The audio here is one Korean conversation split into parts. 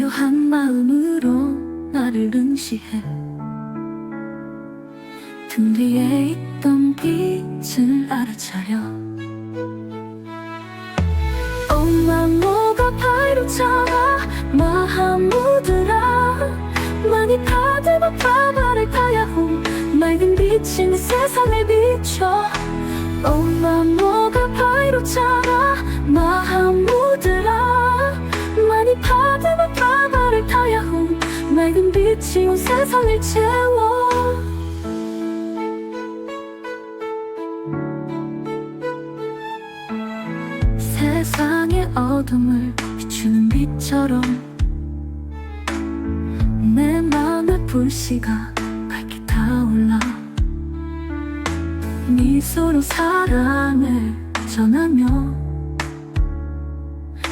고요한 마음으로 나를 응시해 등 뒤에 있던 빛을 알아차려 엄마 뭐가 파이로잖아 마하무드라 많이 파드마 파바를 타야홈 맑은 빛이 세상을 비춰 엄마 뭐가 파이로잖아 마하무드라 많이 파드마 파바를 타야홈 맑은 빛이 온 세상을 채워 세상의 어둠을 비추는 빛처럼 내 맘의 불씨가 밝게 타올라 미소로 사랑을 전하며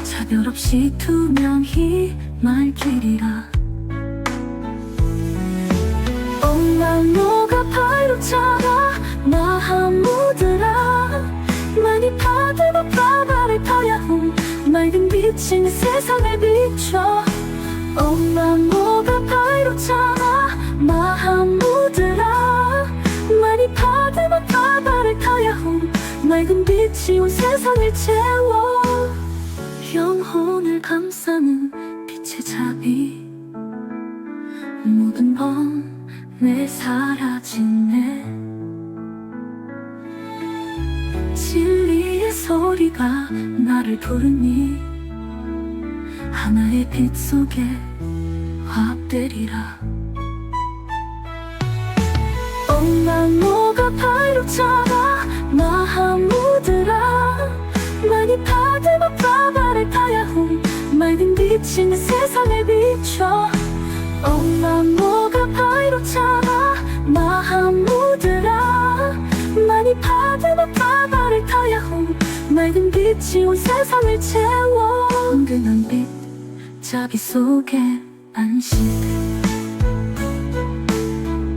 차별 없이 투명히 말길이라 엄마 너가 파이로잖아 마하무드라 많이 파드마 파바를 타야홈 맑은 빛이 세상을 비춰 엄마 뭐가 파이로잖아 마하무드라 많이 파드마 파바를 타야홈 맑은 빛이 온 세상을 채워 영혼을 감싸는 빛의 자비 모든 번뇌 사라지네 진리의 소리가 나를 부르니 하나의 빛 속에 화합되리라 엄마 너가 파이로잖아 마하무드라 많이 파드마 파바를 타야홈 맑은 빛이 세상을 비춰 엄마 너가 파이로잖아 마하무드라 많이 파드마 파바를 타야홈 맑은 빛이 온 세상을 채워 은근한 빛 자비 속에 안식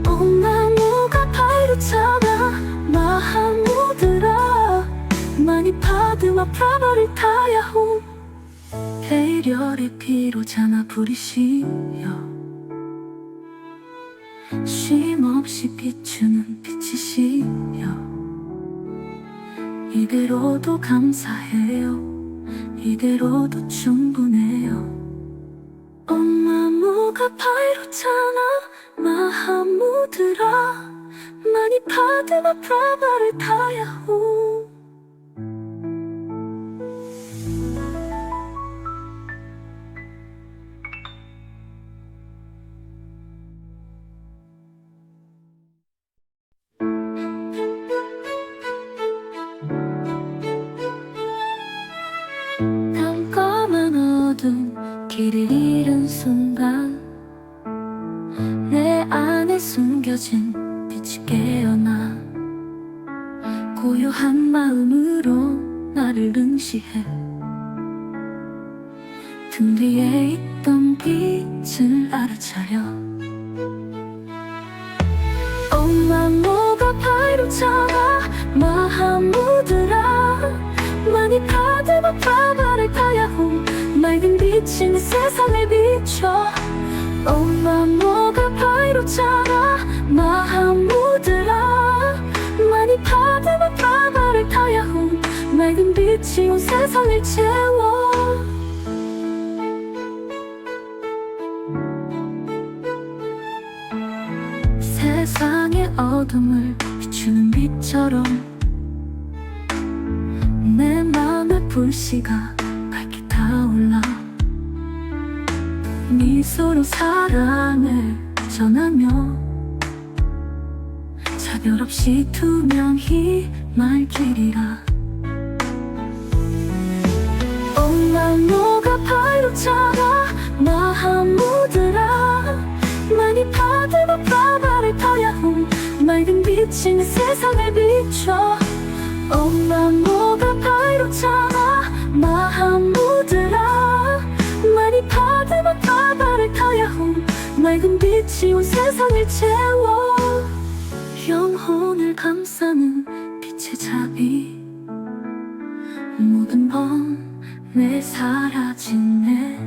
엄마 너가 파이로잖아 마하무드라 많이 파드마 파바를 타야홈 배려의 피로 잠아 부리시여 쉼없이 비추는 빛이시여 이대로도 감사해요 이대로도 충분해요 엄마 뭐가 파이로잖아 마하무드라 많이 파드마 파바를 타야홈 깜깜한 어둠 길을 잃은 순간 내 안에 숨겨진 빛이 깨어나 고요한 마음으로 나를 응시해 등 뒤에 있던 빛을 알아차려 엄마 뭐가 파이로잖아 마하무드라 많이 파드마 파바를 타야홈 맑은 빛이 세상을 비춰 엄마 뭐가 파이로잖아 마하무드라 많이 파드마 파바를 타야홈 맑은 빛이 온 세상을 채워 세상의 어둠을 비추는 빛처럼 내 맘의 불씨가 밝게 타올라 미소로 사랑을 전하며 차별 없이 투명히 말길이라 엄마 너가 파이로잖아 마하무드라 많이 파드마 파바를 타야홈 맑은 빛이 세상을 비춰 엄마 뭐가 파이로잖아 마하무드라 많이 파드마 파바를 타야홈 맑은 빛이 온 세상을 채워 영혼을 감싸는 빛의 자비 모든 번뇌 사라지네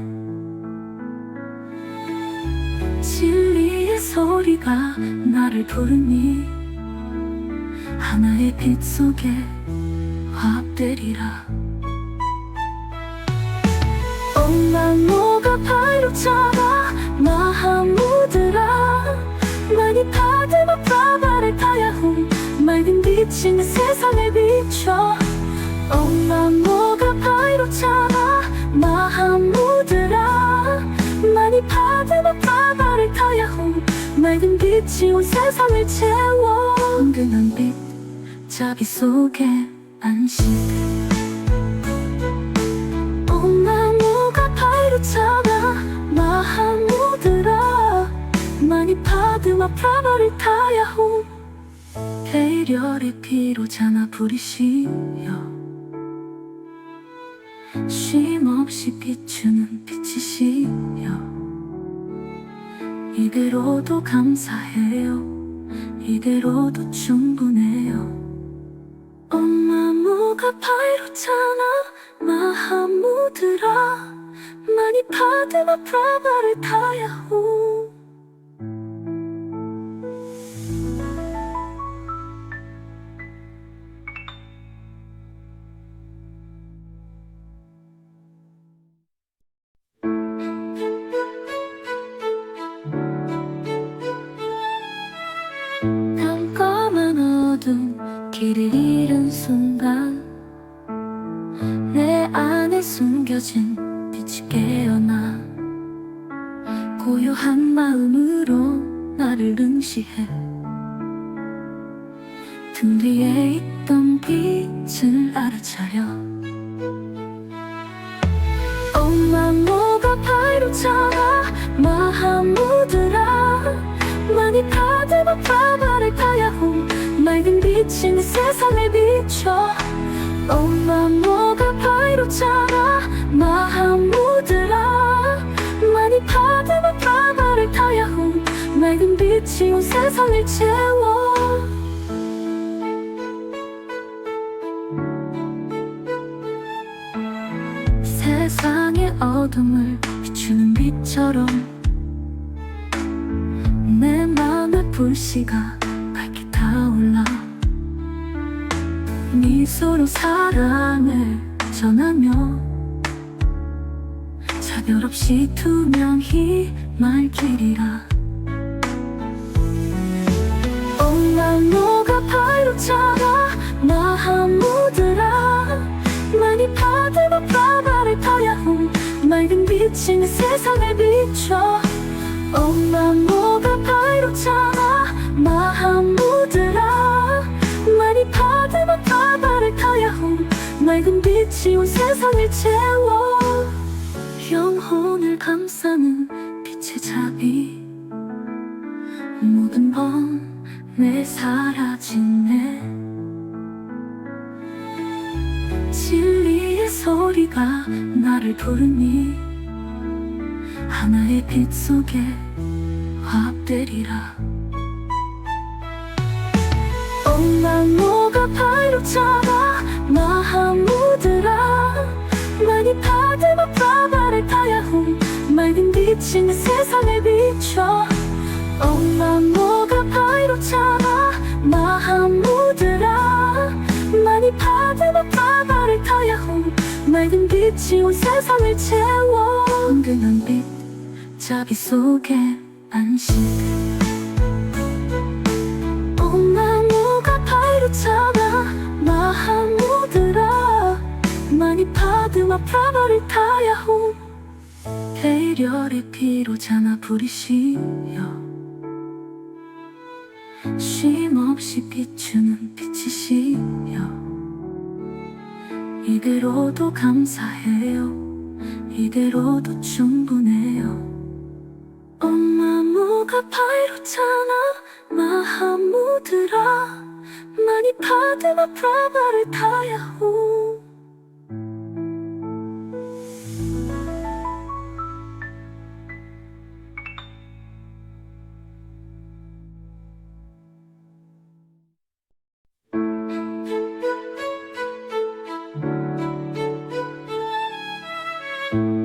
소리가 나를 부르니 하나의 빛 속에 화합되리라. 온만 녹아 파이로 차가 마하무드라. 많이 파드마 프라바를 타야훈 맑은 빛이 세상에 비춰. 온만 녹아 파이로 차가 마하무드라. 많이 파드마 프라바를 타야훈 맑은 빛이 온 세상을 채워. 은근한 빛 자비 속에 안식. 온나무가 파이로 차가 마하무드라. 많이 파드마 프라바를 타야훈 배려의 피로 자나 부리시여. 쉼없이 비추는 빛이시여. 이대로도 감사해요. 이대로도 충분해요. 온나무가 파이로 차나 마하무드라. 많이 파드마 프라바를 타야훈. 깜깜한 어둠 길을 잃은 순간 내 안에 숨겨진 빛이 깨어나. 고요한 마음으로 나를 응시해. 등 뒤에 있던 빛을 알아차려. 온나무가 파이로 차가 마하무드라. 많이 파드마 프라바를 타야훈 맑은 빛이 내 세상을 비춰. 온나무가 파이로 차가 마하무드라. 많이 파드마 프라바를 타야훈 맑은 빛이 온 세상을 채워. 세상의 어둠을 비추는 빛처럼 내 맘의 불씨가 밝게 타올라. 미소로 사랑을 전하며 차별 없이 투명히 맑히리라. 온나무가 파이로 차가 마하무드라. 많이 파드마 프라바를 타야훈 맑은 빛이 내 세상을 비춰. 온나무가 파이로 차가 마하무드라. 많이 파드마 프라바를 타야훈 맑은 빛이 온 세상을 채워. 영혼을 감싸는 빛의 자비. 모든 번뇌 사라지네. 진리의 소리가 나를 부르니 하나의 빛 속에 화합되리라. 온나무가 파이로 차가 마하무드라. 많이 파드마 프라바를 타야훈 맑은 빛이 내 세상을 비춰. 온나무가 파이로 차가 마하무드라. 많이 파드마 프라바를 타야훈 맑은 빛이 온 세상을 채워. 은근한 빛 자비 속에 안식. 온나무가 파이로 차가 마하무드라. 많이 파드마 프라바를 타야훈 배려의 피로 자나 부리시여. 쉼없이 비추는 빛이시여. 이대로도 감사해요. 이대로도 충분해요. 온나무가 파이로 차나 마하무드라. 많이 파드마 프라바를 타야훈.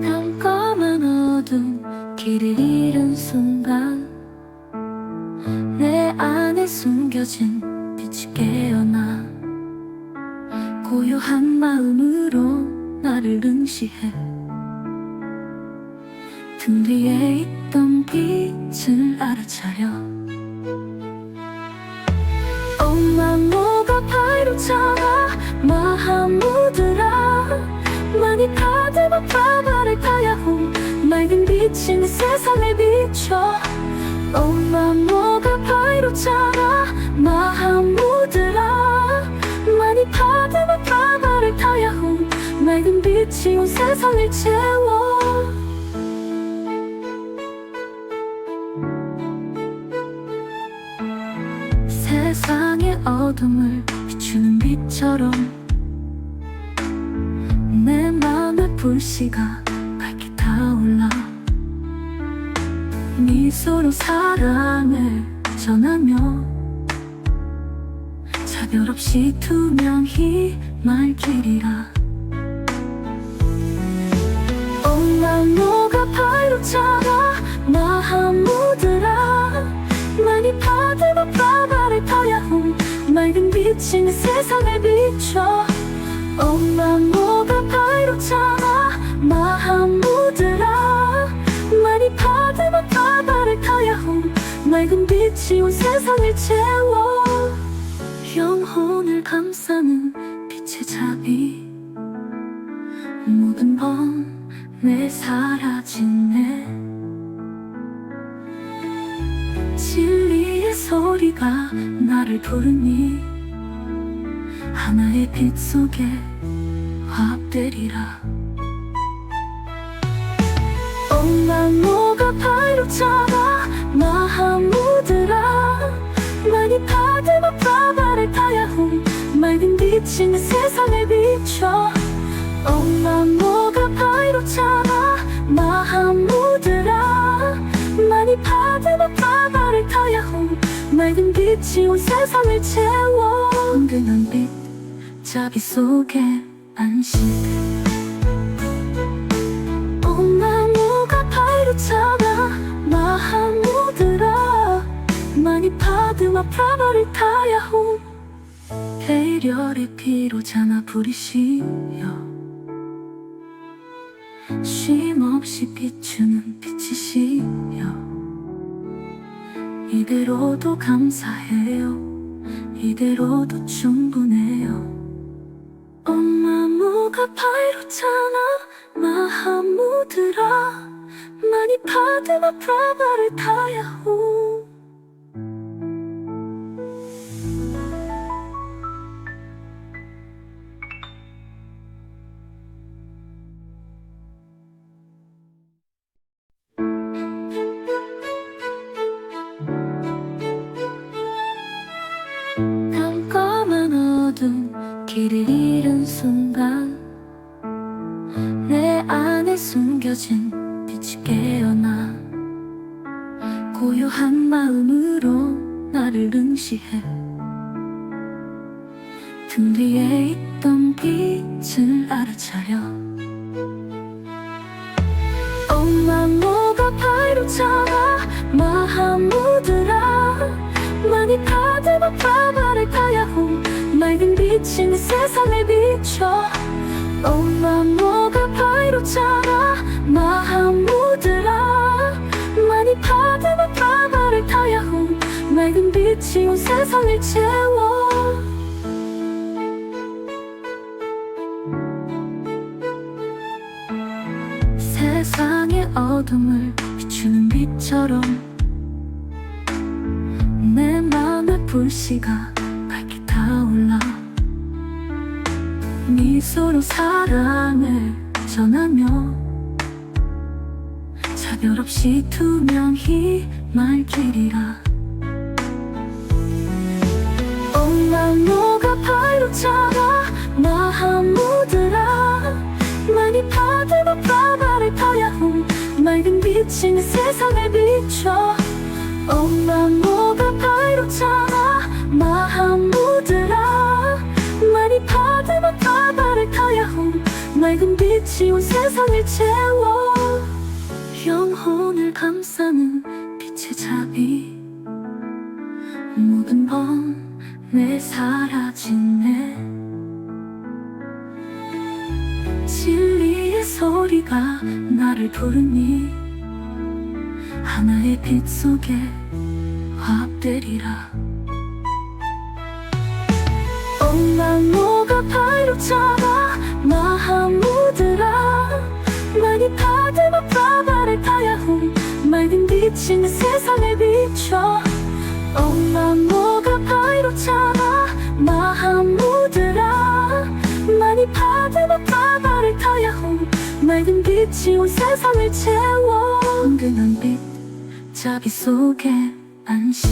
깜깜한 어둠 길을 잃은 순간 숨겨진 빛이 깨어나 고요한 마음으로 나를 응시해 등 뒤에 있던 빛을 알아차려 엄마 뭐가 파이로잖아 마하무드라 많이 파드마 파바를 타야홈 맑은 빛이 내 세상을 비춰 엄마 뭐가 파이로잖아 마하무드라 많이 파드마 파바를 타야홈 맑은 빛이 온 세상을 채워 세상의 어둠을 비추는 빛처럼 내 맘의 불씨가 밝게 타올라 미소로 사랑을 전하며 차별 없이 투명히 말길이라 엄마 너가 파이로잖아 마하무드라 많이 파드마 파바를 타야홈 맑은 빛이 내 세상을 비춰 엄마 뭐가 파이로잖아 마하무드라 많이 파드마 파바를 타야홈 맑은 빛이 온 세상을 채워 영혼을 감싸는 빛의 자비 모든 번뇌 사라지네 진리의 소리가 나를 부르니 하나의 빛 속에 화합되리라 엄마 너가 파이로잖아 마하무드라 많이 파드마 파바를 타야홈 맑은 빛이 내 세상을 비춰 엄마 너가 파이로잖아 마하무드라 많이 파드마 파바를 타야홈 맑은 빛이 온 세상을 채워 은근한 빛 자비 속에 안식 엄마 뭐가 파이로잖아 마하무드라 많이 파드마 파바를 타야홈 배려의 피로 자나 부리시여 쉼없이 비추는 빛이시여 이대로도 감사해요 이대로도 충분해요 엄마 뭐가 파이로잖아 마하무드라 많이 파드마 파바를 타야홈 깜깜한 어둠 길을 잃은 순간 내 안에 숨겨진 빛이 깨어나 고요한 마음으로 나를 응시해 등 뒤에 있던 빛을 알아차려 엄마 뭐가 파이로잖아 마하무드라 많이 파드마 파바를 타야홈 맑은 빛이 내 세상을 비춰 엄마 뭐가 파이로잖아 마하무드라 많이 파드마 파바를 타야홈 맑은 빛이 온 세상을 채워 세상의 어둠을 비추는 빛처럼 내 맘의 불씨가 밝게 타올라 미소로 사랑을 전하며 차별 없이 투명히 말길이라 엄마 너가 파이로잖아 마하무드라 많이 파드마 파바를 타야홈 맑은 빛이 내 세상을 비춰 엄마 뭐가 파이로잖아 마하무드라 많이 파드마 파바를 타야홈 맑은 빛이 온 세상을 채워 영혼을 감싸는 빛의 자비 모든 번뇌 사라지네. 진리의 소리가 나를 부르니 하나의 빛 속에 화합되리라. 온만 녹아 파이로 차가 마하무드라. 많이 파드마 프라바를 타야훈 맑은 빛이 세상을 비춰. 온만 녹아 파이로 차가 마하무드라. 많이 파드마 프라바를 타야훈 맑은 빛이 온 세상을 채워. 은근한 빛 자비 속에 안식.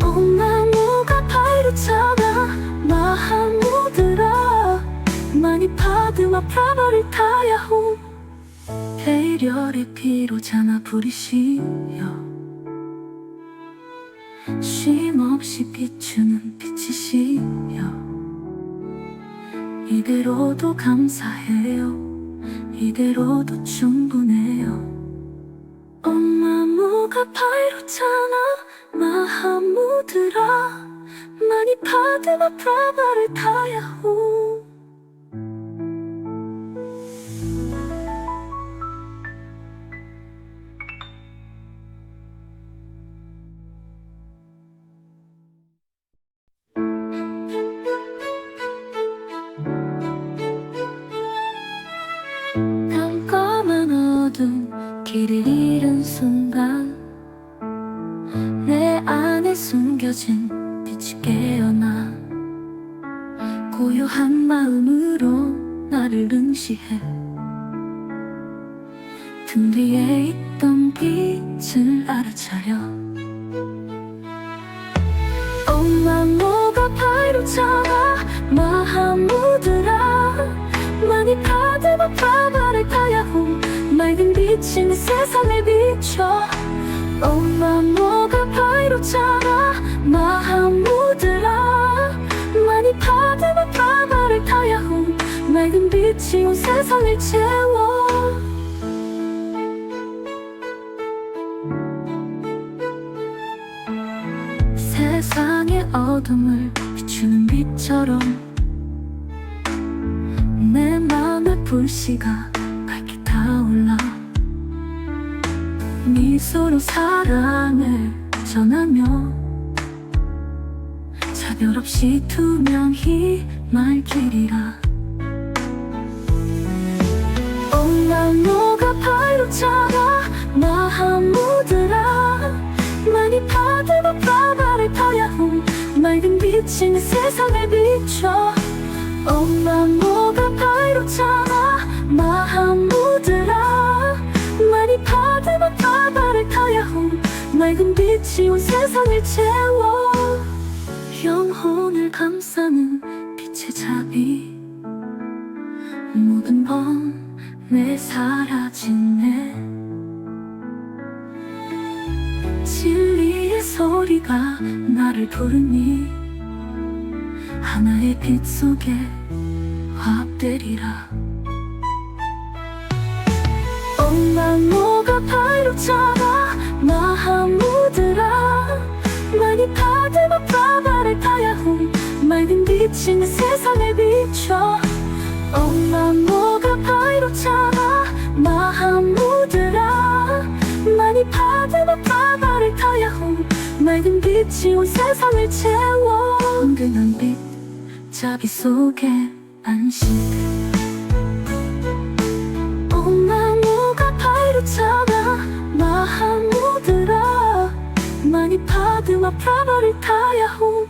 온나무가 파이로 차가 마하무드라. 많이 파드마 프라바를 타야훈 배려의 피로 자나 부리시여. 쉼없이 비추는 빛이시여. 이대로도 감사해요. 이대로도 충분해요. 엄마무가 파이로 차나 마하무드라. 많이 파드마 프라바를 타야훈. 깜깜한 어둠 길을 잃은 순간 내 안에 숨겨진 빛이 깨어나. 고요한 마음으로 나를 응시해. 등 뒤에 있던 빛을 알아차려. 엄마모가 파이로 차가 마하무드라. 많이 파드마 프라바를 타야훈 맑은 빛이 내 세상을 비춰. 엄마모가 파이로 차가 마하무드라. 많이 파드마 프라바를 타야훈 맑은 빛이 온 세상을 채워. 세상의 어둠을 비추는 빛처럼 내 맘의 불씨가 밝게 타올라. 미소로 사랑을 전하며 차별 없이 투명히 말길이라. 온나무가 파이로 차가 마하무드라. 많이 파드마 프라바를 타야훈 맑은 빛이 내 세상을 비춰. 엄마모가 파이로 차가 마하무드라. 많이 파드마 프라바를 타야훈 맑은 빛이 온 세상을 채워. 영혼을 감싸는 빛의 자비. 모든 번뇌 사라지네. 진리의 소리가 나를 부르니 하나의 빛 속에 화합되리라. 엄마모가 파이로 차가 마하무드라. 많이 파드마 프라바를 타야훈 맑은 빛이 내 세상을 비춰. 엄마모가 파이로 차가 마하무드라. 많이 파드마 프라바를 타야훈 맑은 빛이 온 세상을 채워. 은근한 빛 자비 속에 안식. 엄마모가 파이로 차가 마하무드라. 많이 파드마 프라바를 타야훈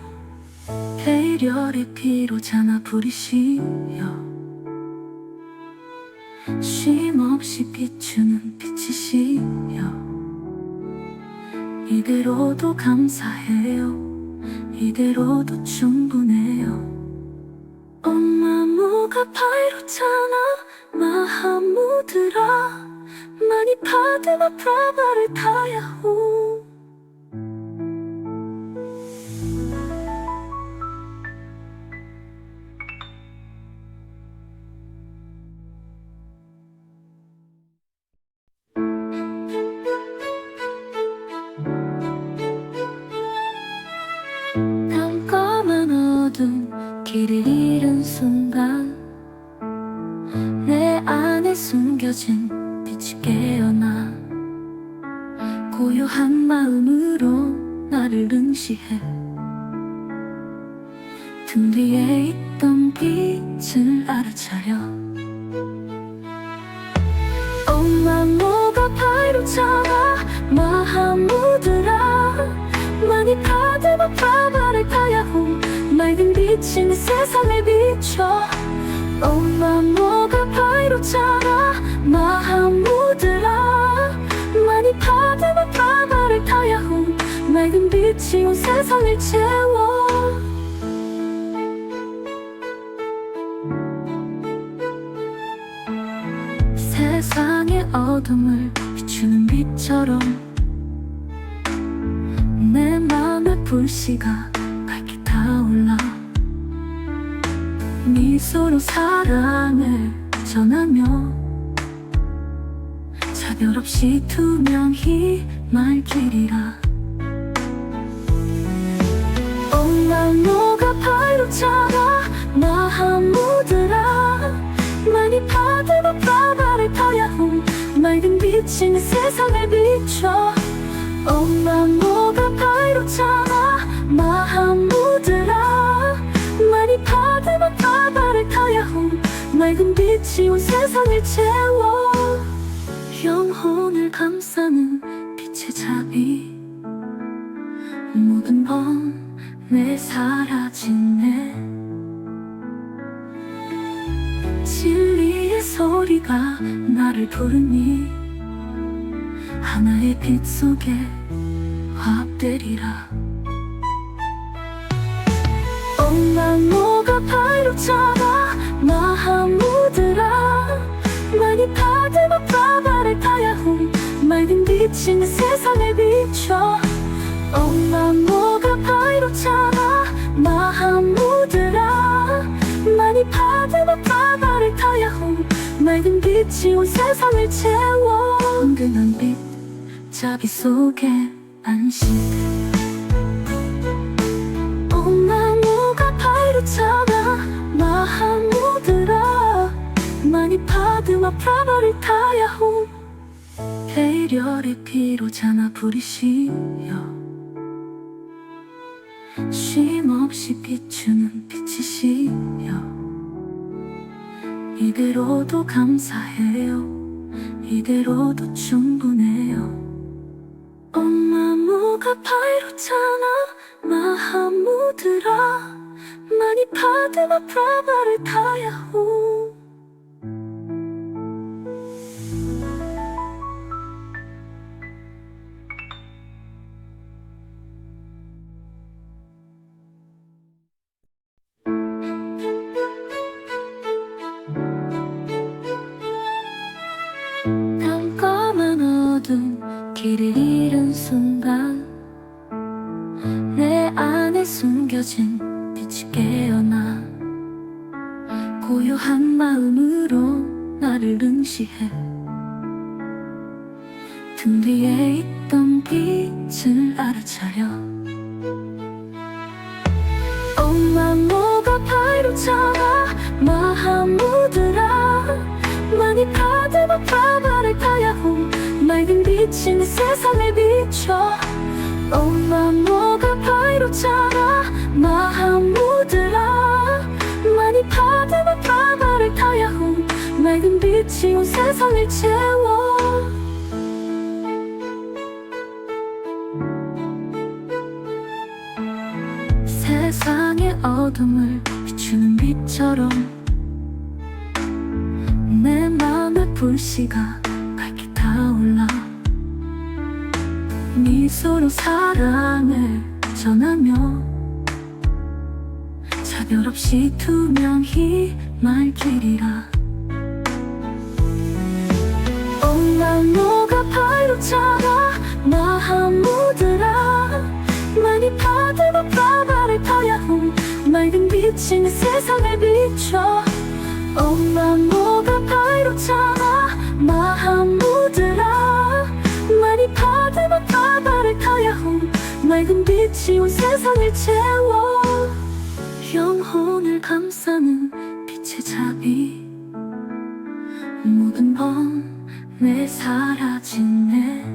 배려의 피로 자나 부리시여. 쉼없이 비추는 빛이시여. 이대로도 감사해요. 이대로도 충분해요. 엄마모가 파이로 차나 마하무드라. 많이 파드마 프라바를 타야훈. 안에 숨겨진 빛이 깨어나 고요한 마음으로 나를 응시해 등 뒤에 있던 빛을 알아차려 엄마 뭐가 발로 잡아 마하무드라 많이 파드마 파바를 타야호 맑은 빛이 내 세상을 비춰 엄마 뭐가 발로 잡아 마하무드라 많이 파드마 파바를 타야호 맑은 빛이 온 세상을 채워 세상의 어둠을 비추는 빛처럼 내 맘의 불씨가 밝게 타올라 미소로 사랑을 전하며 차별 없이 투명히 말길이라 엄마 너가 발로 잡아 마하무드라 많이 파드마 파바를 타야호 맑은 빛이 내 세상을 비춰 엄마 너가 발로 잡아 마하무드라 많이 파드마 파바를 타야호 맑은 빛이 온 세상을 채워 영혼을 감싸는 빛의 자비 모든 번뇌 사라지네 진리의 소리가 나를 부르니 하나의 빛 속에 화합되리라 엄마 너가 발로 잡아 마하무드라 많이 파드마 파바를 타야호 맑은 빛이 내 세상을 비춰 엄마 너가 발로 잡아 마하무드라 많이 파드마 파바를 타야호 맑은 빛이 온 세상을 채워 은근한 빛 자비 속에 안식 엄마 너가 발로 잡아 마하무드라 많이 파드마 파바를 타야호 배려의 피로 자나 부리시여 쉼없이 비추는 빛이시여 이대로도 감사해요 이대로도 충분해요 엄마 뭐가 발로 차나 마하무드라 많이 파드마 파바를 타야호 깜깜한 어둠 길을 잃은 순간 내 안에 숨겨진 빛이 깨어나 고요한 마음으로 나를 응시해 등 뒤에 있던 빛을 알아차려 엄마 뭐가 발로 잡아 마하무드라 많이 파드마 파바를 타야호 맑은 빛이 내 세상을 비춰 엄마 너가 발로 잡아 마하무드라 많이 파드마 파바를 타야호 맑은 빛이 온 세상을 채워 세상의 어둠을 비추는 빛처럼 내 맘의 불씨가 밝게 타올라 미소로 사랑을 전하며 차별 없이 투명히 말길이라 엄마 너가 발로 잡아 마하무드라 많이 파드마 파바를 타야호 맑은 빛이 내 세상을 비춰 엄마 너가 발로 잡아 마하무드라 많이 파드마 파바를 타야호 맑은 빛이 온 세상을 채워 영혼을 감싸는 빛의 자비 모든 번뇌 사라지네.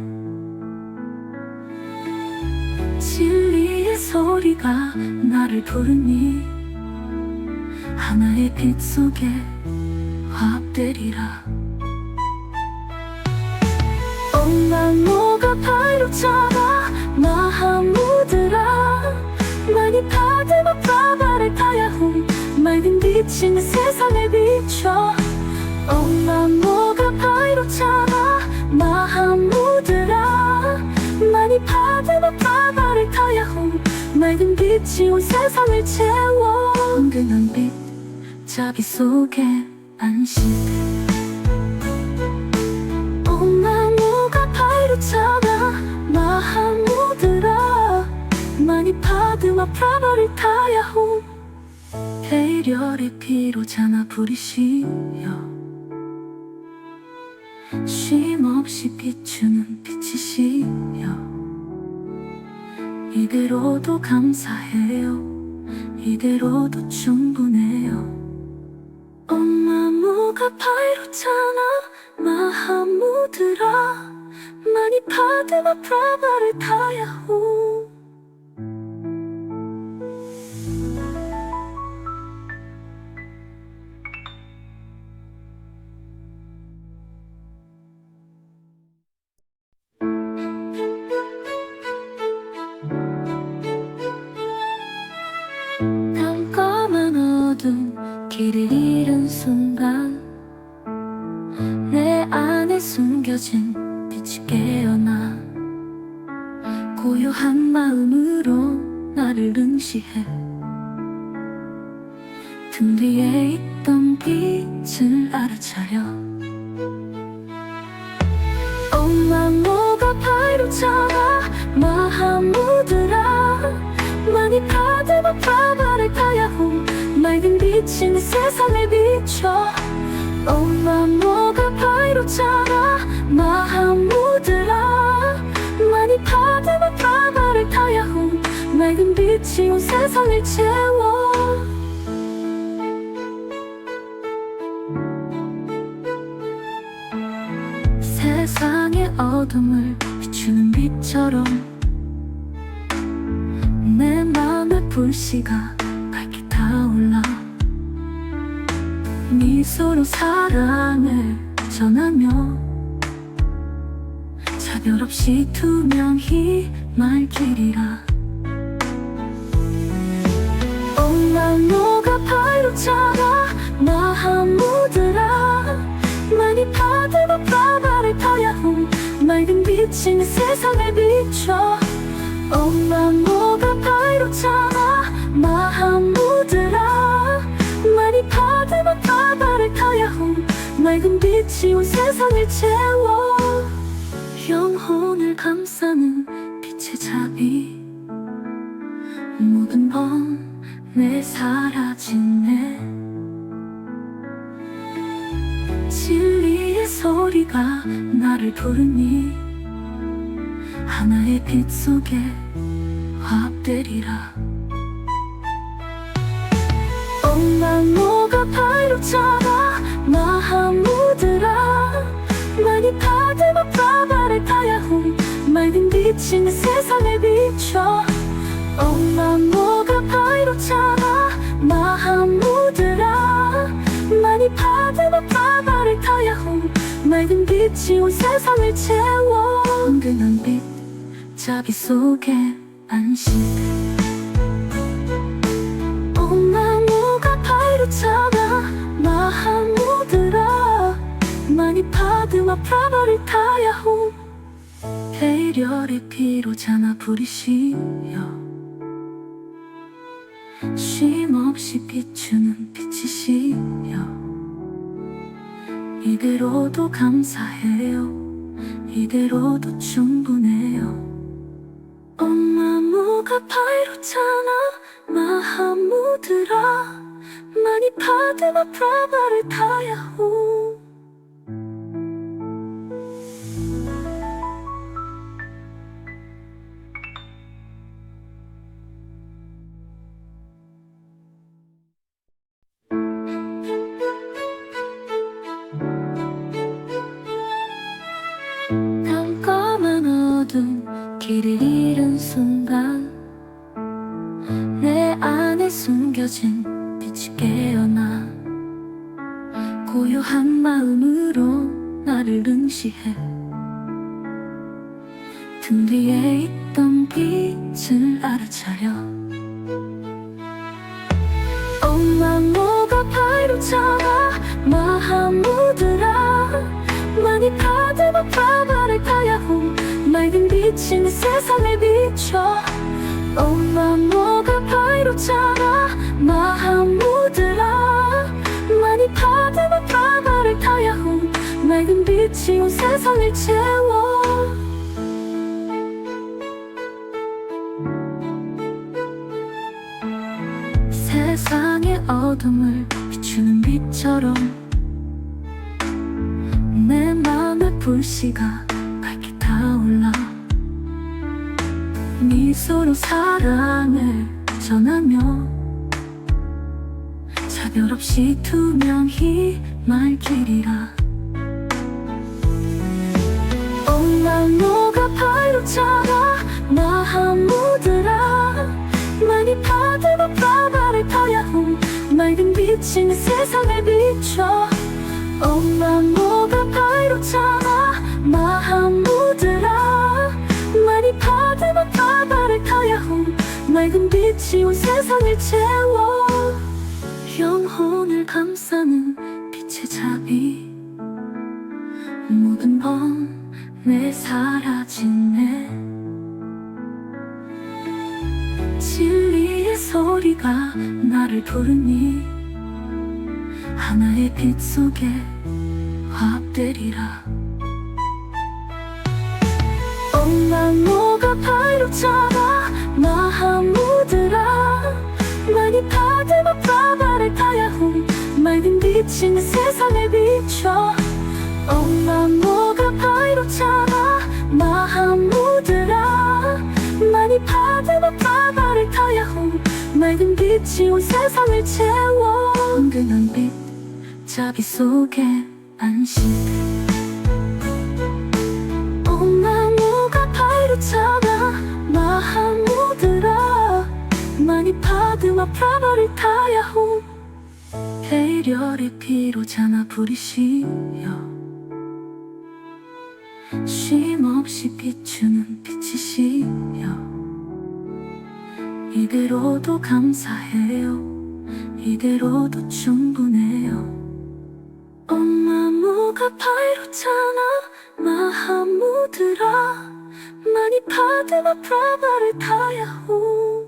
진리의 소리가 나를 부르니 하나의 빛 속에 화합되리라. 온만 녹아 발로 차가 마하무드라. 많이 파드마 프라바를 타야훈 맑은 빛인 세상을 비춰. 온만 녹아 발로 차가 마하무드라. 많이 파드마 프라바를 타야훈 맑은 빛이 온 세상을 채워. 은근한 빛 자비 속에 안식. 온만 녹아 발로 차가 마하무드라. 많이 파드마 프라바를 타야훈 배려의 피로 자나 부리시여. 쉼없이 비추는 빛이시여. 이대로도 감사해요. 이대로도 충분해요. 엄마 무가 파이로 차나 마하무드라. 많이 파드마 프라바를 타야호. 깜깜한 어둠 길을 잃은 순간 내 안에 숨겨진 빛이 깨어나. 고요한 마음으로 나를 응시해. 등 뒤에 있던 빛을 알아차려. 엄마 뭐가 파이로 차가 마하무드라. 많이 파드마 프라바를 타야훈 맑은 빛인 세상을 비춰. 엄마 뭐가 파이로 차가 마하무드라. 많이 파드마 프라바를 타야훈 맑은 빛이 온 세상을 채워. 세상의 어둠을 비추는 빛처럼 내 맘의 불씨가 밝게 타올라. 미소로 사랑을 전하며 차별 없이 투명히 말기리라. 엄마 녹아 파이로 차가 마하무드라. 많이 파드마 프라바를 타야훈 맑은 빛인 세상을 비춰. 엄마 뭐가 파이로 차가 마하무드라. 많이 파드마 프라바를 타야훈 맑은 빛이 온 세상을 채워. 영혼을 감싸는 빛의 자비. 모든 번뇌 사라지네. 진리의 소리가 나를 부르니 하나의 빛 속에 화합되리라. 엄마 뭐가 파이로 차가 마하무드라. 많이 파드마 프라바를 타야훈 맑은 빛인 세상을 비춰. 엄마 뭐가 파이로 차가 마하무드라. 많이 파드마 프라바를 타야훈 맑은 빛이 온 세상을 채워. 은근한 빛 자비 속에 안식. 엄마 뭐가 파이로 차가 마하무드라. 많이 파드마 프라바를 타야훈 배려의 피로 자나 부리시여. 쉼없이 비추는 빛이시여. 이대로도 감사해요. 이대로도 충분해요. 엄마 뭐가 파이로 차나 마하무드라. 많이 파드마 프라바를 타야호. 길을 잃은 순간 내 안에 숨겨진 빛이 깨어나 고요한 마음으로 나를 응시해 등 뒤에 있던 빛을 알아차려 엄마 뭐가 파이로잖아 마하무드라 많이 파드마 파바를 타야홈 맑은 빛이 내 세상을 비춰 엄마 뭐가 파이로잖아 마하무드라 많이 파드마 파바를 타야홈 맑은 빛이 온 세상을 채워 세상의 어둠을 비추는 빛처럼 내 맘의 불씨가 밝게 타올라 미소로 사랑을 전하며 차별 없이 투명히 말길이라 엄마 너가 파이로잖아 마하무드라 많이 파드마 파바를 타야홈 맑은 빛이 내 세상을 비춰 엄마 뭐가 파이로잖아 마하무드라 많이 파드마 파바를 타야홈 맑은 빛이 온 세상을 채워 영혼을 감싸는 빛의 자비 모든 번뇌 사라지네 진리의 소리가 나를 부르니 하나의 빛 속에 화합되리라 엄마 너가 파이로잖아 마하무드라 많이 파드마 파바를 타야홈 맑은 빛이 내 세상을 비춰 엄마 너가 파이로잖아 마하무드라 많이 파드마 파바를 타야홈 맑은 빛이 온 세상을 채워 은근한 빛 자비 속에 안식 엄마 뭐가 파이로잖아 마하무드라 많이 파드마 파바를 타야홈 배려의 피로 자나 부리시여 쉼없이 비추는 빛이시여 이대로도 감사해요 이대로도 충분해요 엄마 뭐가 파이로잖아 마하무드라 많이 파드마 파바를 타야홈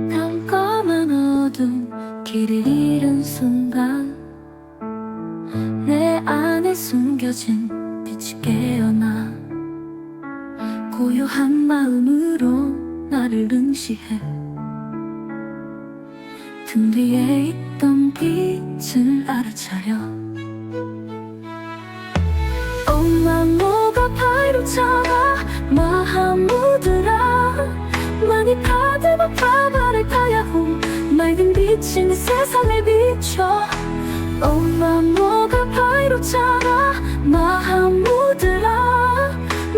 깜깜한 어둠 길을 잃은 순간 내 안에 숨겨진 빛이 깨어나 고요한 마음으로 나를 응시해 등 뒤에 있던 빛을 알아차려 엄마 뭐가 파이로잖아 마하무드라 많이 파드마 파바를 타야홈 맑은 빛이 내 세상을 비춰 엄마 뭐가 파이로잖아 마하무드라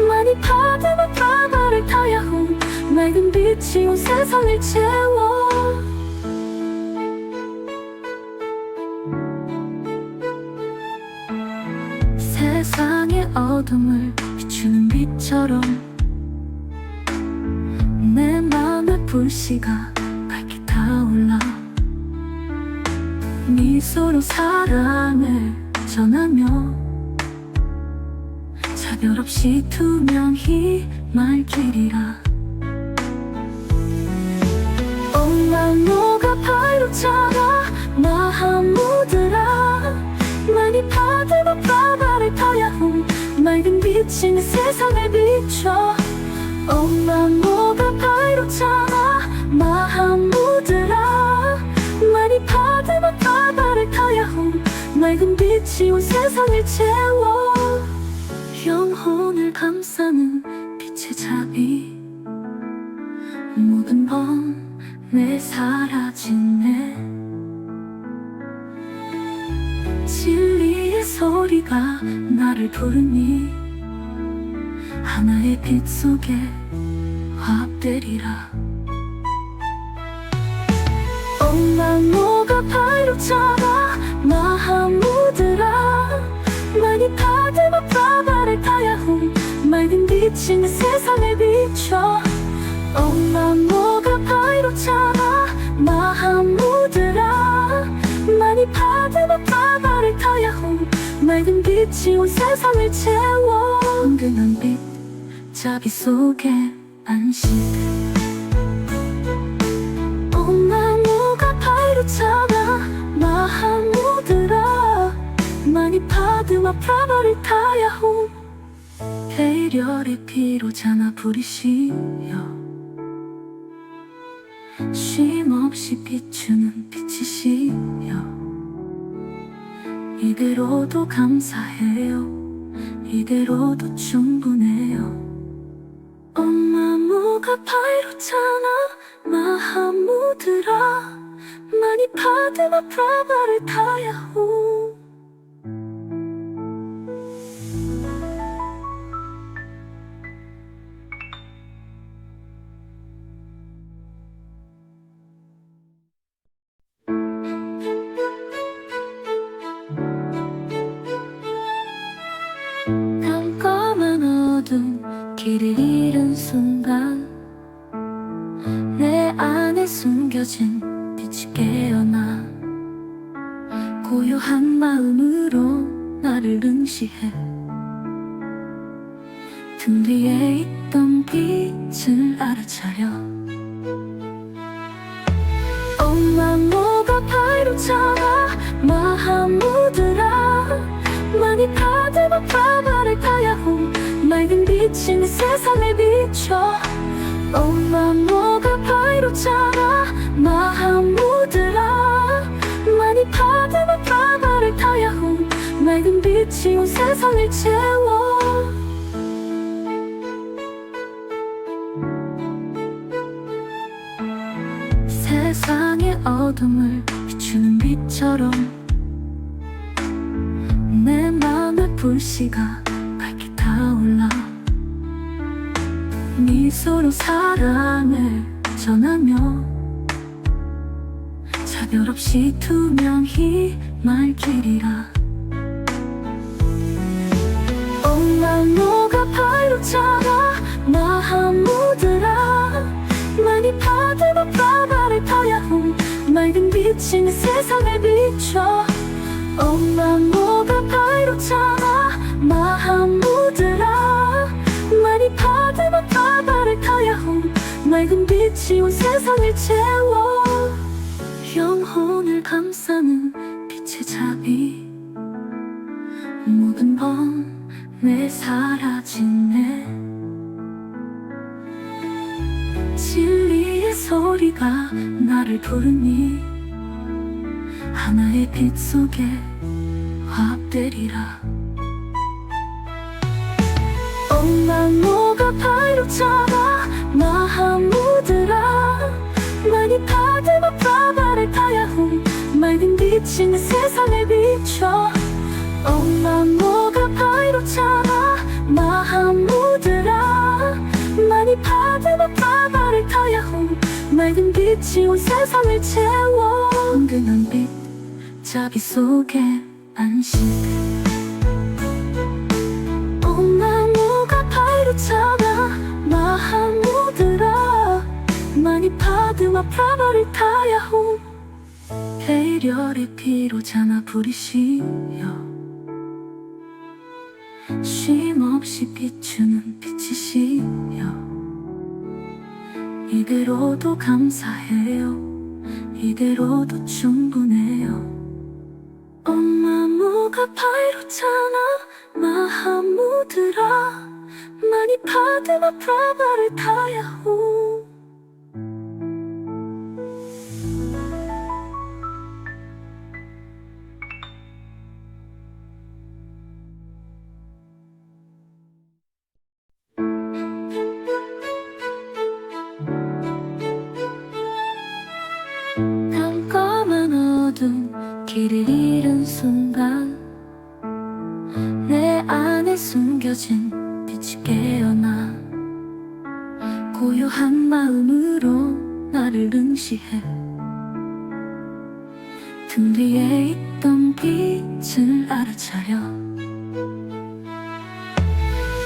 많이 파드마 파바를 타야홈 맑은 빛이 온 세상을 채워 세상의 어둠을 비추는 빛처럼 내 맘의 불씨가 밝게 타올라 미소로 사랑을 전하며 차별 없이 투명히 말길이라 엄마 너가 파이로잖아 마하무드라 많이 파드마 파바를 타야홈 맑은 빛이 내 세상을 비춰 엄마 뭐가 파이로잖아 마하무드라 많이 파드마 파바를 타야홈 맑은 빛이 온 세상을 채워 영혼을 감싸는 빛의 자비 모든 번뇌 사라지네. 진리의 소리가 나를 부르니 하나의 빛 속에 화합되리라. 온만 녹아 파이로 차라 마하무드라 많이 파드마 프라바를 타야훈 맑은 빛인 세상에 비춰. 온만 녹아 파이로 차라 마하무드라 많이 파드마 프라바를 타야훈 맑은 빛이 온 세상을 채워. 은근한 빛 자비 속에 안식. 온나무가 파이로 차라 마하무드라 많이 파드마 프라바를 타야훈 배려의 피로 자나 부리시여. 쉼없이 비추는 빛이시여. 이대로도 감사해요. 이대로도 충분해요. 온나무가 파이로 차나 마하무드라 많이 파드마 프라바를 타야훈. 깜깜한 어둠 길을 잃은 순간 내 안에 숨겨진 빛이 깨어나. 고요한 마음으로 나를 응시해 등 뒤에 있던 빛을 알아차려. 온나무가 파이로 차라 마하무드라 많이 파드마 프라바를 타야훈 맑은 빛인 세상에 비춰. 온나무가 파이로 차라 마하무드라 많이 파드마 프라바를 타야훈 맑은 빛이 온 세상을 채워. 세상의 어둠을 비추는 빛처럼 내 맘의 불씨가 밝게 타올라. 미소로 사랑을 전하며 차별 없이 투명히 말기리라. 온나무가 파이로 차라 마하무드라 많이 파드마 프라바를 타야훈 맑은 빛인 세상을 비춰. 온나무가 파이로 차라 마하무드라 많이 파드마 프라바를 타야훈 맑은 빛이 온 세상을 채워. 영혼을 감싸는 빛의 자비 모든 번뇌 사라지네. 진리의 소리가 나를 부르니 하나의 빛 속에 화합되리라. 온나무가 파이로 차라 마하무드라 많이 파드마 프라바를 타야훈 맑은 빛인 세상에 비춰. 온나무가 파이로 차라 마하무드라 많이 파드마 프라바를 타야훈 맑은 빛이 온 세상을 채워. 은근한 빛 자비 속에 안식. 온나무가 파이로 차라 마하무드라 많이 파드마 프라바를 타야훈 배려의 피로 자나 부리시여. 쉼없이 비추는 빛이시여. 이대로도 감사해요. 이대로도 충분해요. 온나무가 파이로 차나 마하무드라 많이 파드마 프라바를 타야훈. 숨겨진 빛이 깨어나 고요한 마음으로 나를 응시해 등 뒤에 있던 빛을 알아차려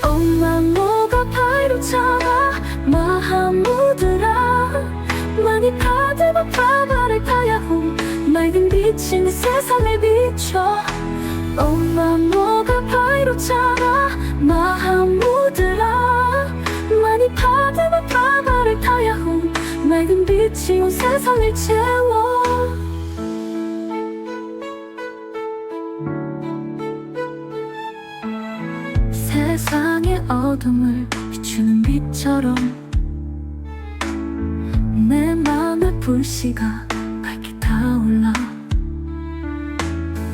엄마 뭐가 파이로잖아 마하무드라 많이 파드마 파바를 타야홈 맑은 빛이 내 세상을 비춰 엄마 뭐가 파이로잖아 마하무드라 많이 파드마 파바를 타야홈 맑은 빛이 온 세상을 채워 세상의 어둠을 비추는 빛처럼 내 맘의 불씨가 밝게 타올라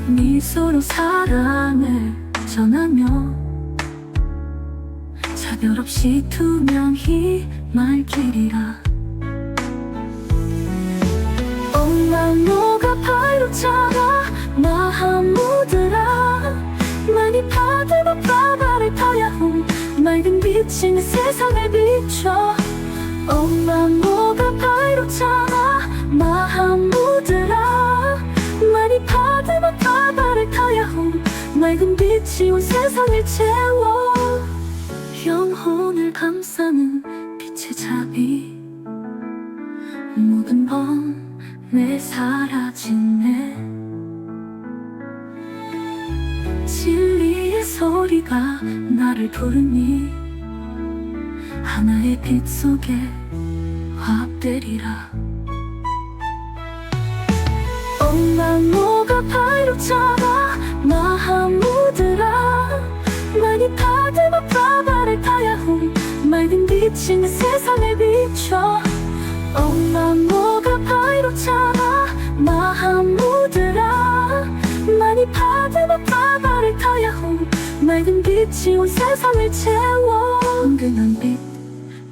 미소로 사랑을 전하며 차별 없이 투명히 말길이라 엄마 너가 파이로잖아 마하무드라 많이 파드마 파바를 타야홈 맑은 빛이 내 세상을 비춰 엄마 뭐가 파이로잖아 마하무드라 많이 파드마 파바를 타야홈 맑은 빛이 온 세상을 채워 영혼을 감싸는 빛의 자비 모든 번뇌 사라지네 진리의 소리가 나를 부르니 하나의 빛 속에 화합되리라 엄마 뭐가 파이로잖아 마하무드라 많이 파드마 파바를 타야홈 맑은 빛이 내 세상을 비춰 엄마 뭐가 파이로잖아 마하무드라 많이 파드마 파바를 타야홈 맑은 빛이 온 세상을 채워 은근한 빛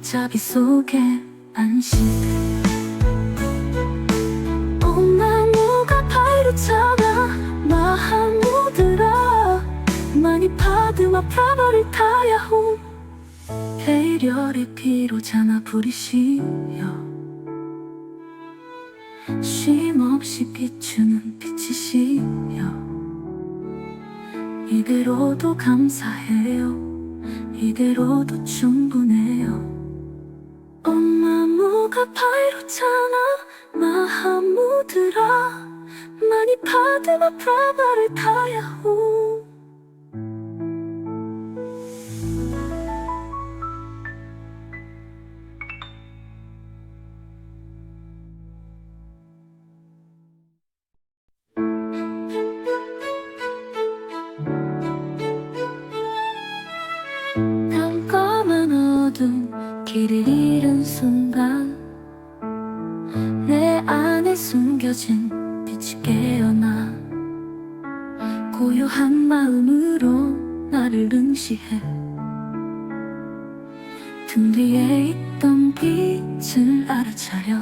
자비 속에 안식 엄마 뭐가 파이로잖아 마하무드라 많이 파드마 파바를 타야홈 배려의 피로 자나 부리시여 쉼없이 비추는 빛이시여 이대로도 감사해요 이대로도 충분해요 엄마 뭐가 파이로잖아 마하무드라 많이 파드마 파바를 타야홈 깜깜한 어둠 길을 잃은 순간 내 안에 숨겨진 빛이 깨어나 고요한 마음으로 나를 응시해 등 뒤에 있던 빛을 알아차려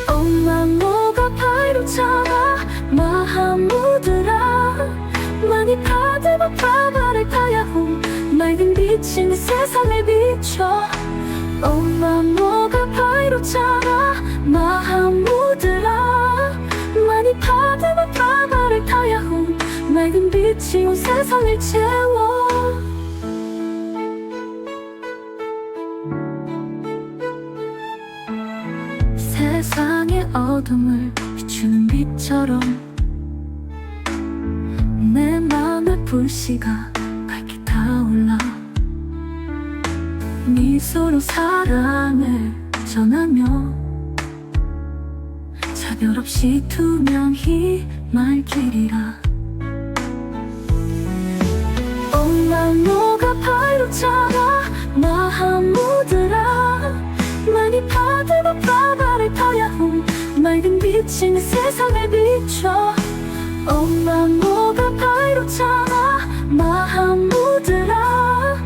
엄마 뭐가 파이로잖아 마하무드라 많이 파드마 파바를 타야홈 맑은 빛이 내 세상을 비춰 엄마 뭐가 파이로잖아 마하무드라 많이 파드마 파바를 타야홈 맑은 빛이 온 세상을 채워 세상의 어둠을 비추는 빛처럼 내 맘의 불씨가 밝게 타올라 미소로 사랑을 전하며 차별 없이 투명히 말길이라 엄마 너가 파이로잖아 마하무드라 많이 파드마 파바를 타야홈 맑은 빛이 내 세상을 비춰 엄마 뭐가 파이로잖아 마하무드라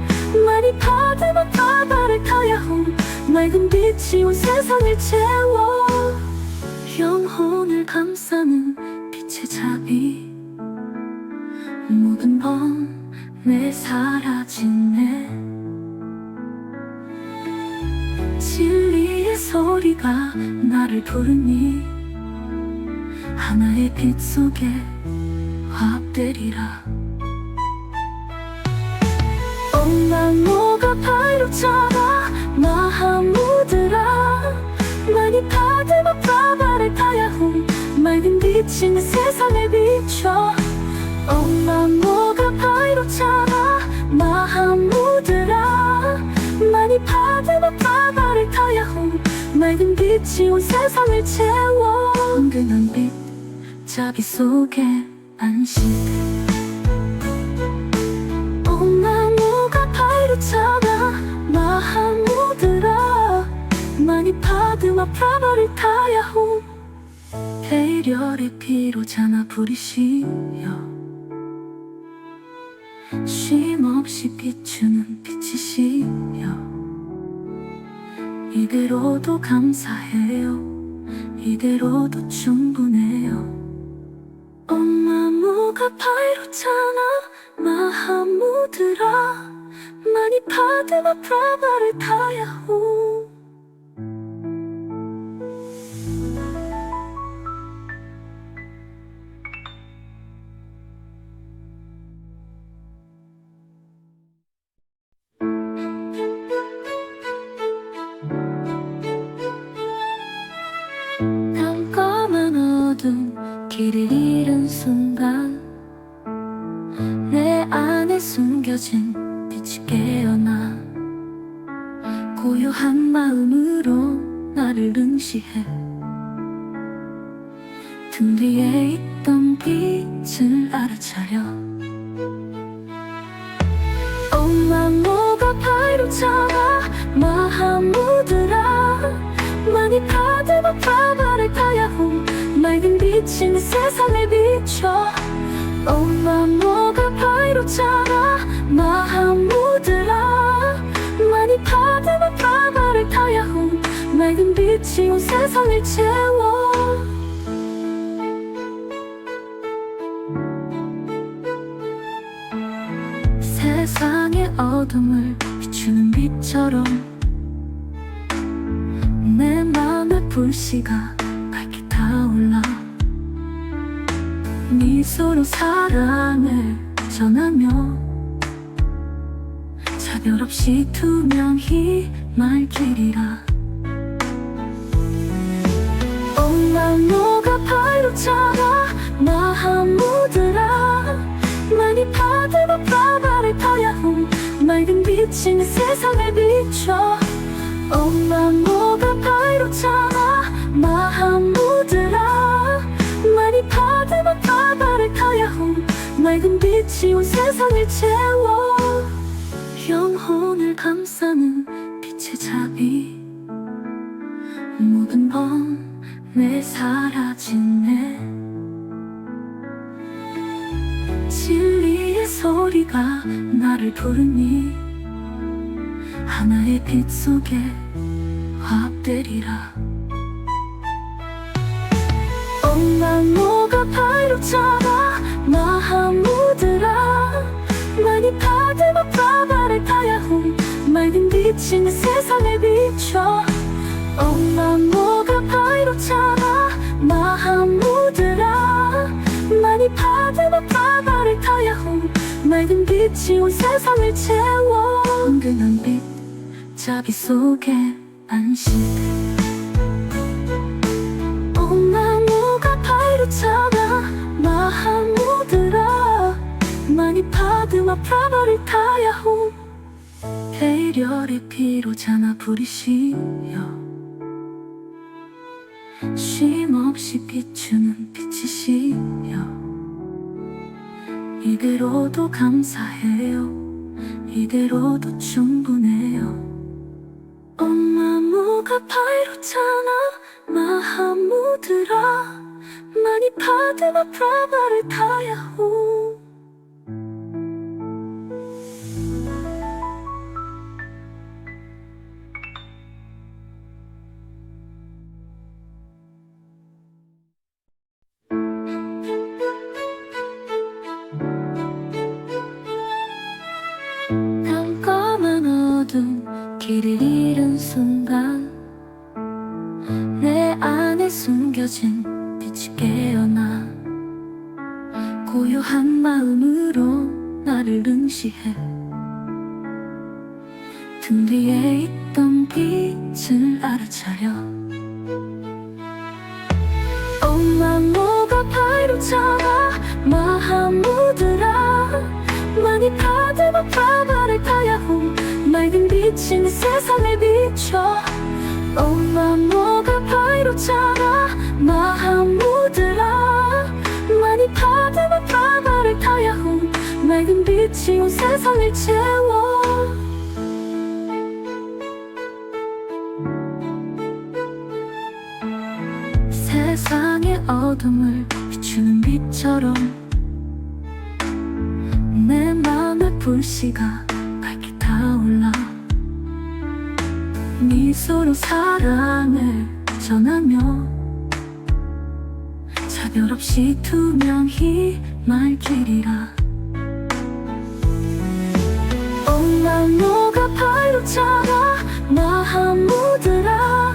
많이 파드마 파바를 타야홈 맑은 빛이 온 세상을 채워 영혼을 감싸는 빛의 자비 모든 번 소리가 나를 부르니 하나의 빛 속에 화합되리라. 엄마모가 파이로처럼 마하무드라 많이 파드마 프라바를 타야훈 맑은 빛인 세상에 비춰. 엄마모가 파이로처럼 마하무드라 많이 파드마 프라바를 타야훈 맑은 빛이 온 세상을 채워. 은근한 빛 자비 속에 안식. 엄마모가 파이로처럼 마하무드라 많이 파드마 프라바를 타야훈 배려의 피로 자나 부리시여. 쉼없이 비추는 빛이시여. 이대로도 감사해요. 이대로도 충분해요. 엄마모가 파이로잖아 마하무드라 많이 파드마 프라바를 타야호. 깜깜한 어둠 길을 잃은 순간 내 안에 숨겨진 빛이 깨어나. 고요한 마음으로 나를 응시해 등 뒤에 있던 빛을 알아차려. 엄마모가 파이로잖아 마하무드라 많이 파드마 프라바를 타야훈 맑은 빛인 세상을 비춰. 엄마모가 파이로잖아 마하무드라 많이 파드마 프라바를 타야훈 맑은 빛이 온 세상을 채워. 세상의 어둠을 비추는 빛처럼 내 맘의 불씨가 밝게 타올라. 미소로 사랑을 전하며 차별 없이 투명히 말길이라. 엄마모가 파이로잖아 마하무드라 많이 파드마 프라바를 타야훈 맑은 빛인 세상을 비춰. 엄마모가 파이로잖아 마하무드라 많이 파드마 프라바를 타야훈 맑은 빛이 온 세상을 채워. 영혼을 감싸는 빛의 자비 모든 번뇌 사라지네. 진리의 소리가 나를 부르니 하나의 빛 속에 화합되리라. 엄마모가 파이로잖아 마하무드라 많이 파드마 프라바를 타야훈 맑은 빛인 세상을 비춰. 엄마모가 파이로잖아 마하무드라 많이 파드마 프라바를 타야훈 맑은 빛이 온 세상을 채워. 은근한 빛 자비 속에 안식. 엄마모가 파이로잖아 마하무드라 많이 파드마 프라바를 타야훈 배려의 피로 자나 부리시여. 쉼없이 비추는 빛이시여. 이대로도 감사해요. 이대로도 충분해요. 엄마모가 파이로잖아 마하무드라 많이 파드마 프라바를 타야호. 깜깜한 어둠 길을 잃은 순간 숨겨진 빛이 깨어나 고요한 마음으로 나를 응시해 등 뒤에 있던 빛을 알아차려 엄마 뭐가 파이로잖아 마하무드라 많이 파드마 파바를 타야홈 맑은 빛이 내 세상을 비춰 엄마 뭐가 파이로잖아 마하무드라 많이 파드마 파바를 타야홈 맑은 빛이 온 세상을 채워 세상의 어둠을 비추는 빛처럼 내 맘의 불씨가 밝게 타올라 미소로 사랑을 전하며 차별 없이 투명히 말길이라 엄마 너가 파이로잖아 마하무드라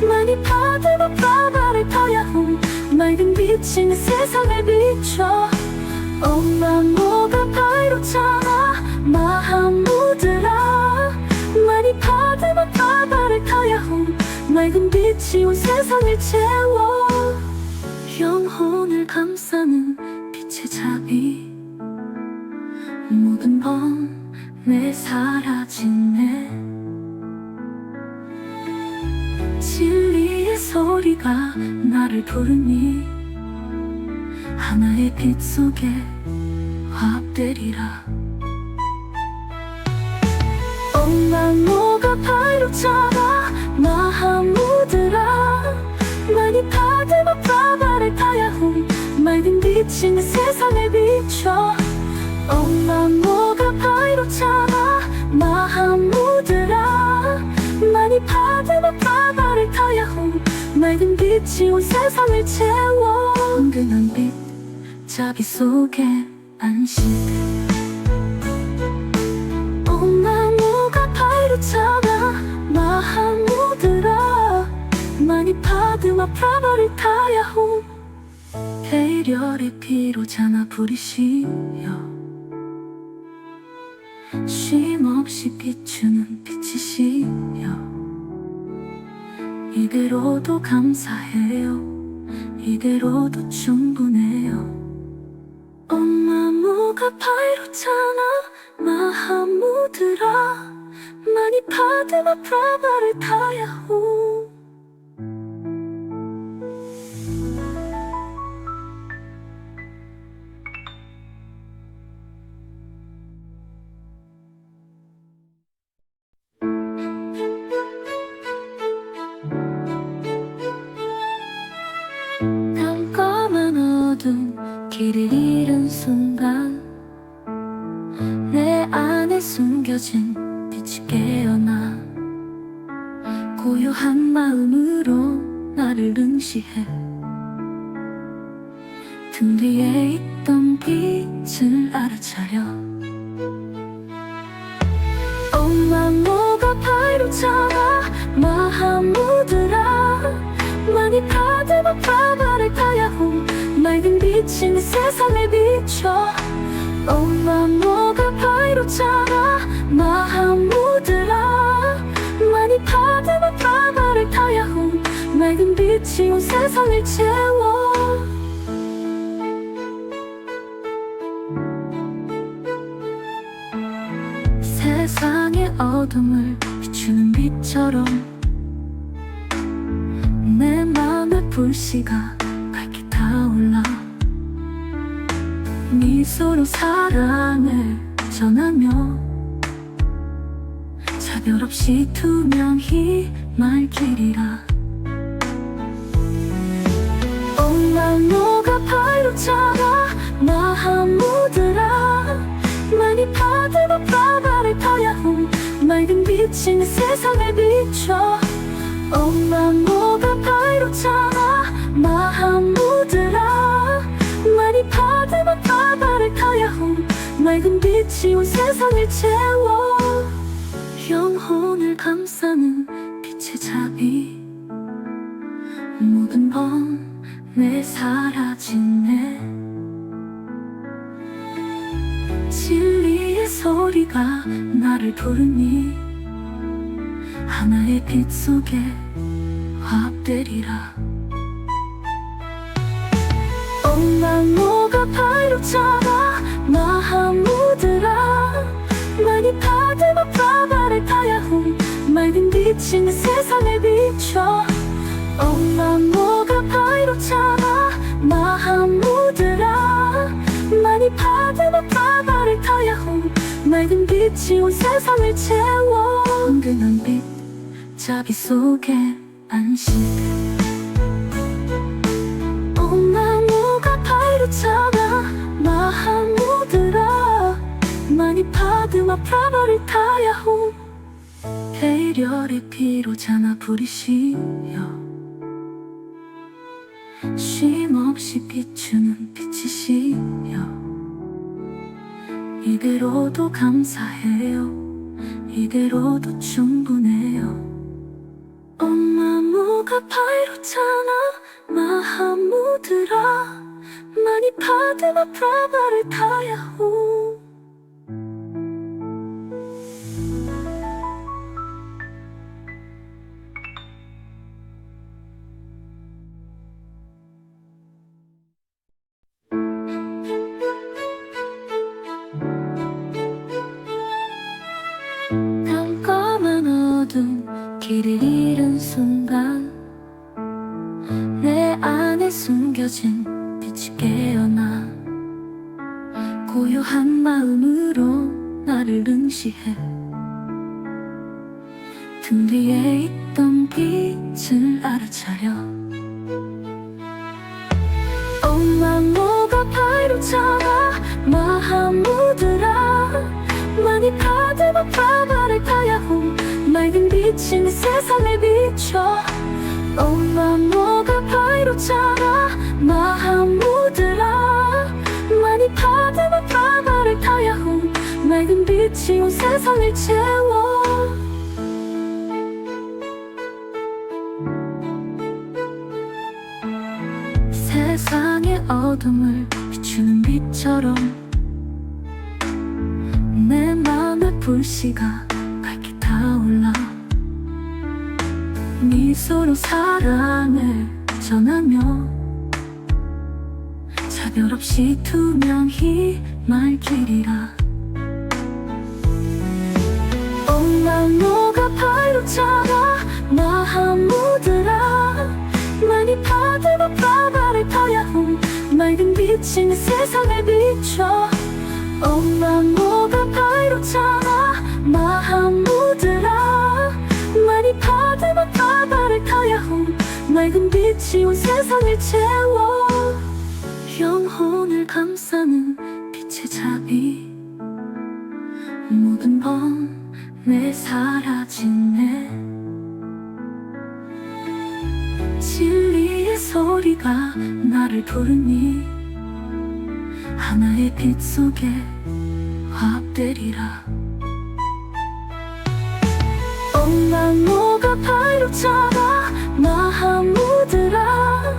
많이 파드마 파바를 타야홈 맑은 빛이 내 세상을 비춰 엄마 뭐가 파이로잖아 마하무드라 많이 파드마 파바를 타야홈 맑은 빛이 온 세상을 채워 영혼을 감싸는 빛의 자비 모든 번뇌 사라지네 진리의 소리가 나를 부르니 하나의 빛 속에 화합되리라 엄마 너가 파이로잖아 마하무드라 많이 파드마 파바를 타야홈 맑은 빛이 내 세상을 비춰 엄마 너가 파이로잖아 마하무드라 많이 파드마 파바를 타야홈 맑은 빛이 온 세상을 채워 은근한 빛 자비 속에 안식돼 엄마 뭐가 파이로잖아 마하무드라 많이 파드마 파바를 타야홈 배려의 피로 자나 부리시여 쉼없이 비추는 빛이시여 이대로도 감사해요 이대로도 충분해요 엄마 뭐가 파이로잖아 마하무드라 많이 파드마 파바를 타야홈 깜깜한 어둠 길을 잃은 순간 내 안에 숨겨진 빛이 깨어나 고요한 마음으로 나를 응시해 등 뒤에 있던 빛을 알아차려 엄마 뭐가 파이로잖아 마하무드라 많이 파드마 파바를 타야홈 맑은 빛이 내 세상을 비춰 엄마 뭐가 파이로잖아 마하무드라 많이 파드마 파바를 타야홈 맑은 빛이 온 세상을 채워 세상의 어둠을 비추는 빛처럼 내 맘의 불씨가 밝게 타올라 미소로 사랑을 전하며 차별 없이 투명히 말길이라 엄마 너가 파이로잖아 마하무드라 많이 파드마 파바를 타야홈 맑은 빛이 내 세상을 비춰 엄마 뭐가 파이로잖아 마하무드라 많이 파드마 파바를 타야홈 맑은 빛이 온 세상을 채워 영혼을 감싸는 빛의 자비 모든 번 내 사라지네. 진리의 소리가 나를 부르니 하나의 빛 속에 화합되리라. 엉망로가 발로 잡아 마하무드라. 많이 파드마 프라바를 타야훈 맑은 빛이 내 세상을 비춰. 엉망로가 발로 잡아 마하무드라. 많이 파드마 프라바를 타야훈 맑은 빛이 온 세상을 채워. 은근한 빛 자비 속에 안식. 엉망로가 발로 잡아 마하무드라. 많이 파드마 프라바를 타야훈 배려의 피로 자나 부리시여. 쉼없이 비추는 빛이시여. 이대로도 감사해요. 이대로도 충분해요. 엄마무가 파이로 차나 마하무드라. 많이 파드마 프라바를 타야호. 깜깜한 어둠 길을 잃은 순간 내 안에 숨겨진 빛이 깨어나. 고요한 마음으로 나를 응시해. 등 뒤에 있던 빛을 알아차려. 엉망로가 발로 잡아 마하무드라. 많이 파드마 프라바를 타야훈 맑은 빛이 내 세상을 비춰. 엉망로가 발로 잡아 마하무드라. 많이 파드마 프라바를 타야훈 맑은 빛이 온 세상을 채워. 세상의 어둠을 비추는 빛처럼 내 맘의 불씨가 밝게 타올라. 미소로 사랑을 전하며 차별 없이 투명히 말길이라. 엉망로가 발로 잡아 마하무드라. 많이 파드마 프라바를 타야훈 맑은 빛이 내 세상을 비춰. 엉망로가 발로 잡아 마하무드라. 많이 파드마 프라바를 타야훈 맑은 빛이 온 세상을 채워. 영혼을 감싸는 빛의 자비. 모든 번뇌 사라지네. 진리의 소리가 나를 부르니 하나의 빛 속에 화합되리라. 엉망로가 발로 잡아 마하무드라.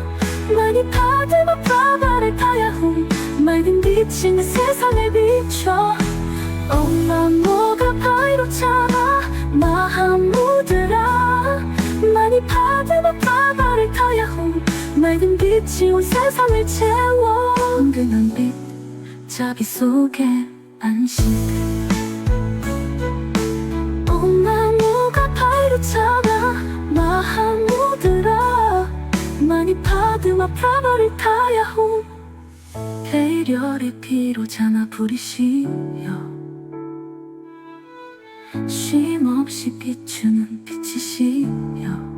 많이 파드마 프라바를 타야훈 맑은 빛이 내 세상을 비춰. 엉망로가 발로 잡아 마하무드라. 많이 파드마 프라바를 타야훈 맑은 빛이 온 세상을 채워. 은근한 빛 자비 속에 안식. 엉망로가 발로 잡아 마하무드라. 많이 파드마 프라바를 타야훈 배려의 피로 자나 부리시여. 쉼없이 비추는 빛이시여.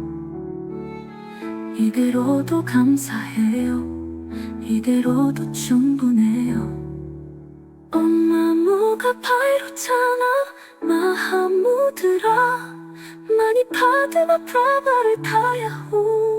이대로도 감사해요. 이대로도 충분해요. 엄마무가 발로 차나 마하무드라. 많이 파드마 프라바를 타야호.